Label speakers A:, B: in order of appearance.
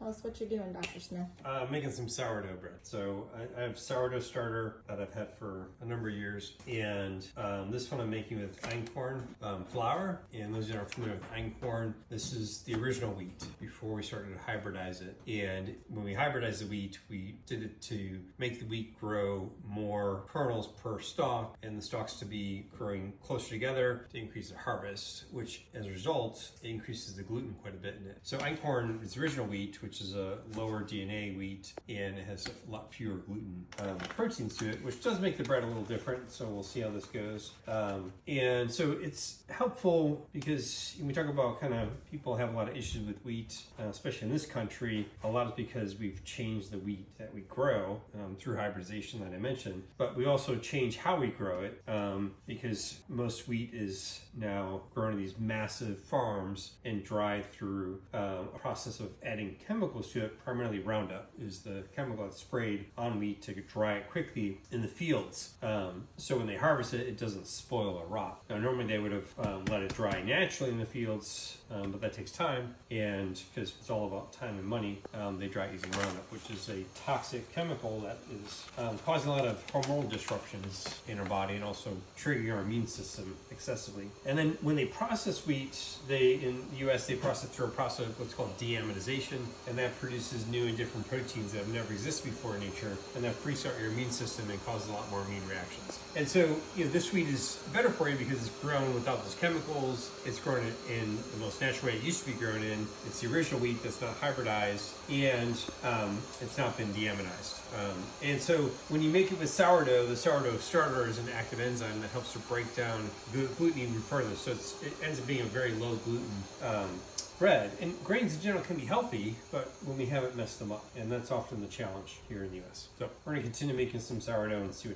A: Tell us what you're doing, Dr. Smith.
B: Making some sourdough bread. So I have sourdough starter that I've had for a number of years, and this one I'm making with einkorn flour. And those that aren't familiar with einkorn, this is the original wheat before we started to hybridize it. And when we hybridized the wheat, we did it to make the wheat grow more kernels per stalk, and the stalks to be growing closer together to increase the harvest, which as a result increases the gluten quite a bit in it. So einkorn is original wheat, which is a lower DNA wheat, and it has a lot fewer gluten proteins to it, which does make the bread a little different. So we'll see how this goes. And so it's helpful because when we talk about kind of people have a lot of issues with wheat, especially in this country. A lot is because we've changed the wheat that we grow through hybridization that I mentioned, but we also change how we grow it because most wheat is now grown in these massive farms and dried through a process of adding chemicals to it. Primarily Roundup is the chemical that's sprayed on wheat to dry it quickly in the fields. So when they harvest it, it doesn't spoil or rot. Now normally they would have let it dry naturally in the fields, but that takes time, and because it's all about time and money, they dry it using Roundup, which is a toxic chemical that is causing a lot of hormonal disruptions in our body and also triggering our immune system excessively. And then when they process wheat, in the US, they process through a process of what's called deaminization, and that produces new and different proteins that have never existed before in nature, and that restart your immune system and causes a lot more immune reactions. And so, this wheat is better for you because it's grown without those chemicals. It's grown in the most natural way it used to be grown in. It's the original wheat that's not hybridized, and it's not been deaminized. And so when you make it with sourdough, the sourdough starter is an active enzyme that helps to break down gluten even further. So it ends up being a very low gluten bread. And grains in general can be healthy, but when we haven't messed them up, and that's often the challenge here in the US. So we're going to continue making some sourdough and see what happens.